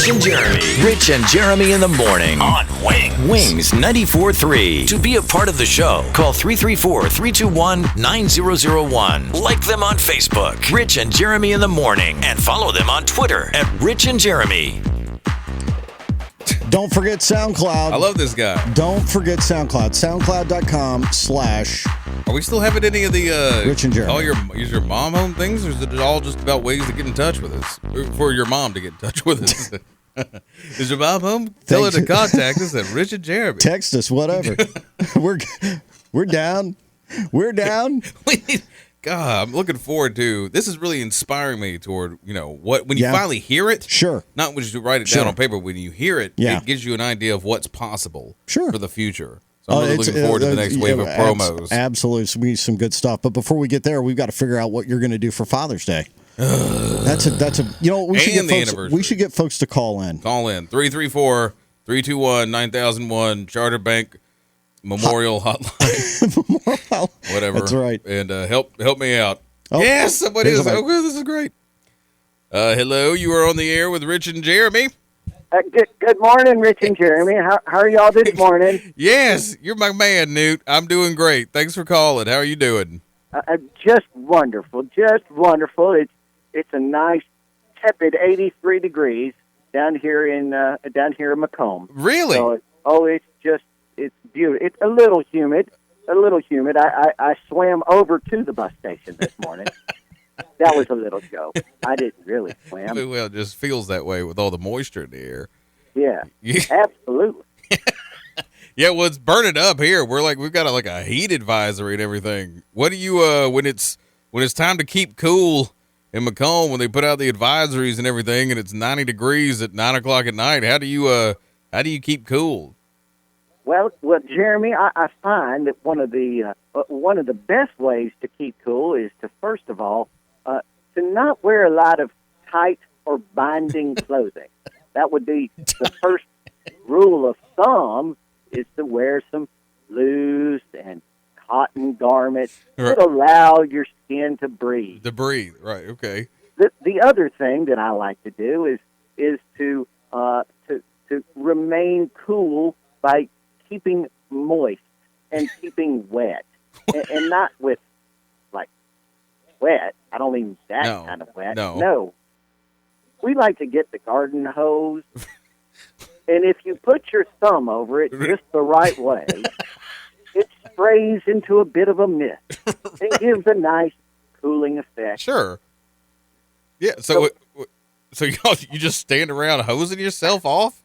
Rich and Jeremy. Rich and Jeremy in the morning on Wings. Wings 94.3. To be a part of the show, call 334-321-9001. Like them on Facebook, Rich and Jeremy in the morning, and follow them on Twitter at Rich and Jeremy. Don't forget SoundCloud. I love this guy. Don't forget SoundCloud. SoundCloud.com/ Are we still having any of the Rich and Jeremy? Is your mom home things, or is it all just about ways to get in touch with us? Or for your mom to get in touch with us? Is your mom home? Tell her to contact us at Rich and Jeremy. Text us, whatever. We're down. We're down. God, I'm looking forward to this. Is really inspiring me toward what when you finally hear it. Sure. Not when you write it down on paper. When you hear it, it gives you an idea of what's possible. Sure. For the future. So I'm really looking forward to the next wave of promos. Absolutely, some good stuff. But before we get there, we've got to figure out what you're going to do for Father's Day. That's a we should get folks to call in. Call in 334-321-9001 Charter Bank Memorial Hotline. Whatever. That's right. And help me out. Oh, yes, somebody is. Oh, this is great. Hello, you are on the air with Rich and Jeremy. Good morning, Rich and Jeremy. How are y'all this morning? Yes, you're my man, Newt. I'm doing great. Thanks for calling. How are you doing? Just wonderful. Just wonderful. It's a nice, tepid 83 degrees down here in Macomb. Really? So, it's beautiful. It's a little humid. I swam over to the bus station this morning. That was a little joke. I didn't really swim. Well, it just feels that way with all the moisture in the air. Yeah, absolutely. Yeah, well, it's burning up here. We've got a heat advisory and everything. What do you when it's time to keep cool in Macomb, when they put out the advisories and everything, and it's 90 degrees at 9:00 at night? How do you keep cool? Well, Jeremy, I find that one of the best ways to keep cool is to first of all to not wear a lot of tight or binding clothing. That would be the first rule of thumb, is to wear some loose and cotton garments that allow your skin to breathe. Right? Okay. The other thing that I like to do is to remain cool by keeping moist and keeping wet, and not with wet. I don't mean that kind of wet. No. We like to get the garden hose, and if you put your thumb over it just the right way, it sprays into a bit of a mist and gives a nice cooling effect. Sure. Yeah. So you just stand around hosing yourself off?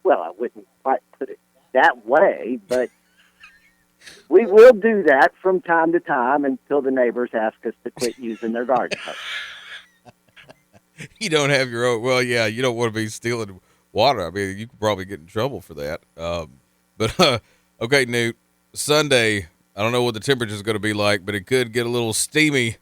Well, I wouldn't quite put it that way, but we will do that from time to time until the neighbors ask us to quit using their garden hose. You don't have your own. Well, yeah, you don't want to be stealing water. I mean, you could probably get in trouble for that. But okay, Newt, Sunday, I don't know what the temperature is going to be like, but it could get a little steamy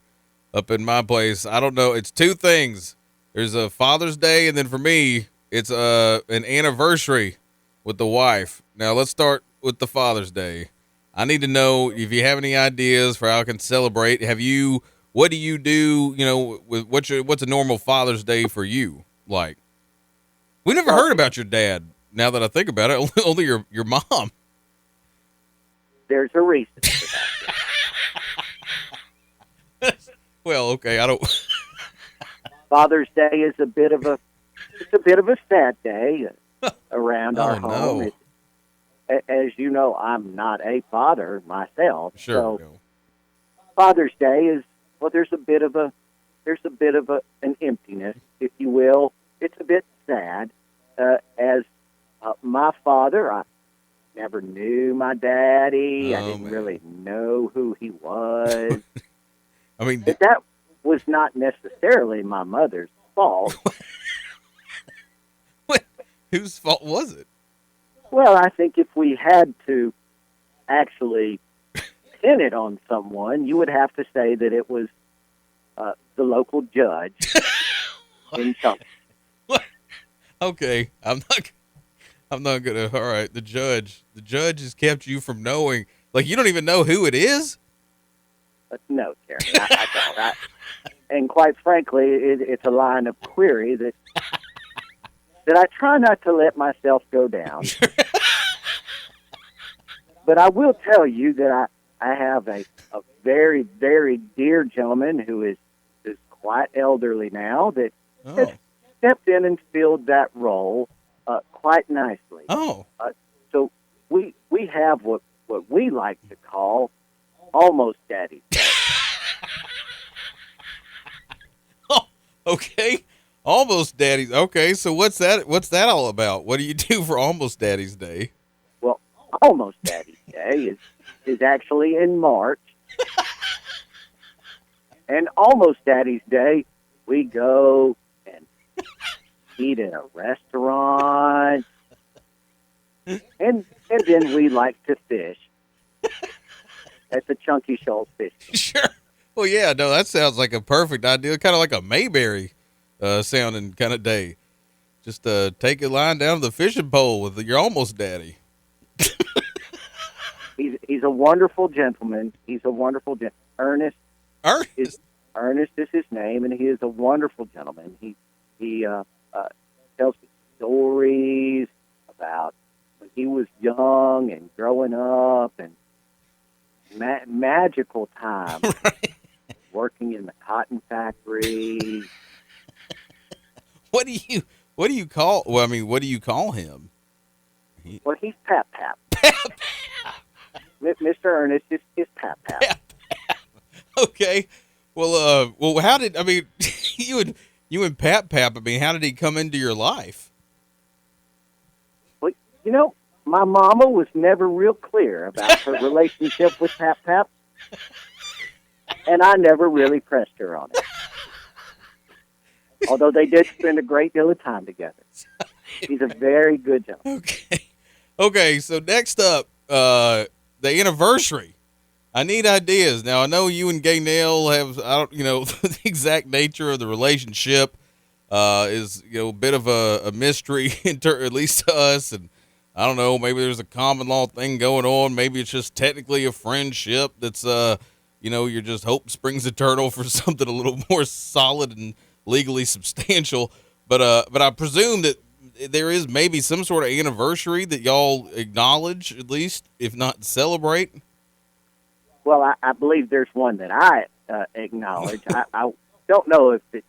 up in my place. I don't know. It's two things. There's a Father's Day, and then for me, it's an anniversary with the wife. Now, let's start with the Father's Day. I need to know if you have any ideas for how I can celebrate. What do you do, what's a normal Father's Day for you like? We never heard about your dad, now that I think about it. Only your mom. There's a reason for that. Well, okay, I don't. Father's Day is a bit of a sad day around our home. No. As you know, I'm not a father myself. Sure. So Father's Day is, well, there's a bit of an emptiness, if you will. It's a bit sad. As my father, I never knew my daddy. I didn't really know who he was. I mean, but that was not necessarily my mother's fault. Whose fault was it? Well, I think if we had to actually pin it on someone, you would have to say that it was the local judge in Chunk. Okay, I'm not gonna. All right, the judge has kept you from knowing. Like, you don't even know who it is. No, Jeremy, I don't. And quite frankly, it's a line of query that that I try not to let myself go down. But I will tell you that I have a very, very dear gentleman who is quite elderly now that has stepped in and filled that role quite nicely. So we have what we like to call almost Daddy's Day. Oh, okay. Almost Daddy's. Okay, so what's that all about? What do you do for Almost Daddy's Day? Well, Almost Daddy's Day is actually in March. And Almost Daddy's Day, we go and eat in a restaurant. And then we like to fish at the Chunky Shoal Fish. Sure. Well, yeah, no, that sounds like a perfect idea. Kind of like a Mayberry sounding kind of day. Just take a line down to the fishing pole with your Almost Daddy. He's a wonderful gentleman. He's a wonderful gentleman. Ernest is his name, and he is a wonderful gentleman. He tells me stories about when he was young and growing up, and magical time working in the cotton factory. What do you call? Well, I mean, what do you call him? Well, he's Pap Pap. Mr. Ernest is Pap Pap. Pap Pap. Okay. Well, how did, I mean, you and Pap Pap, I mean, how did he come into your life? Well, you know, my mama was never real clear about her relationship with Pap Pap, and I never really pressed her on it. Although they did spend a great deal of time together. He's a very good gentleman. Okay, so next up, the anniversary. I need ideas. Now, I know you and Gaynell have, the exact nature of the relationship is, a bit of a mystery, at least to us. And I don't know, maybe there's a common law thing going on. Maybe it's just technically a friendship that's, you're just hope springs eternal for something a little more solid and legally substantial. But I presume that there is maybe some sort of anniversary that y'all acknowledge, at least, if not celebrate. Well, I believe there's one that I acknowledge. I don't know if it's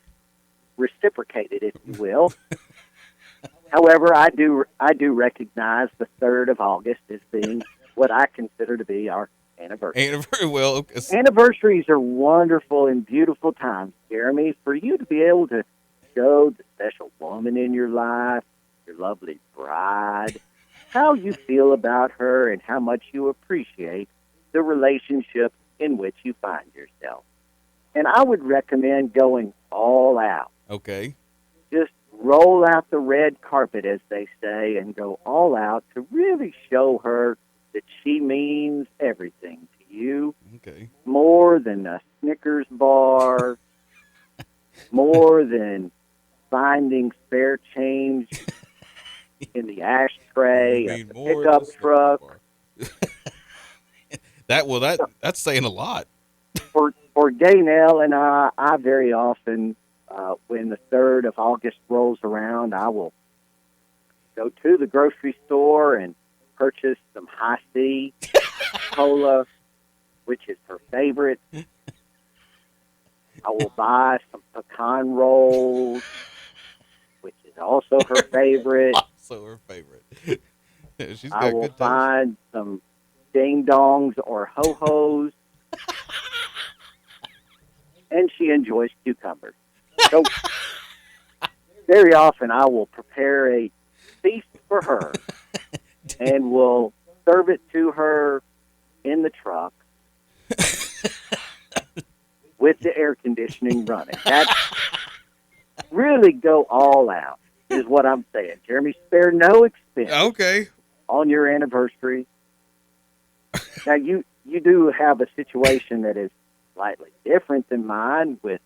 reciprocated, if you will. However, I do recognize the 3rd of August as being what I consider to be our anniversary. Anniversaries are wonderful and beautiful times, Jeremy, for you to be able to show the special woman in your life, your lovely bride, how you feel about her and how much you appreciate the relationship in which you find yourself. And I would recommend going all out. Okay. Just roll out the red carpet, as they say, and go all out to really show her that she means everything to you. Okay. More than a Snickers bar, more than finding spare change in the ashtray of the pickup truck. That's saying a lot. For Gaynell and I very often, when the 3rd of August rolls around, I will go to the grocery store and purchase some High C cola, which is her favorite. I will buy some pecan rolls, which is also her favorite. Also her favorite. She's got I will find some ding dongs or ho-hos, and she enjoys cucumbers. So very often I will prepare a feast for her and will serve it to her in the truck with the air conditioning running. That's really go all out is what I'm saying. Jeremy, spare no expense on your anniversary. Now, you do have a situation that is slightly different than mine with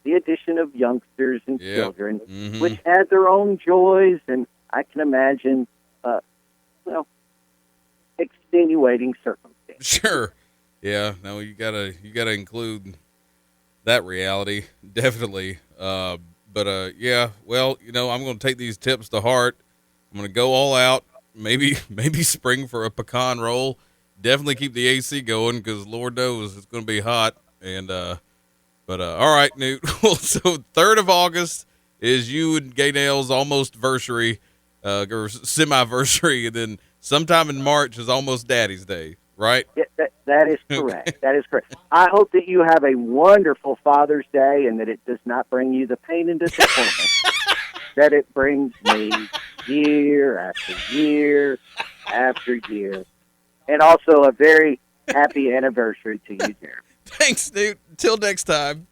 the addition of youngsters and children, which had their own joys, and I can imagine, extenuating circumstances. Sure. Yeah, no, you gotta include that reality, definitely. Yeah, well, I'm going to take these tips to heart. I'm going to go all out. Maybe spring for a pecan roll. Definitely keep the AC going because Lord knows it's going to be hot. And all right, Newt. So 3rd of August is you and Gaynell's almost versary, or semi-versary, and then sometime in March is almost Daddy's Day, right? Yeah, that is correct. That is correct. I hope that you have a wonderful Father's Day and that it does not bring you the pain and disappointment that it brings me year after year after year. And also a very happy anniversary to you, Jeremy. Thanks, Newt. Until next time.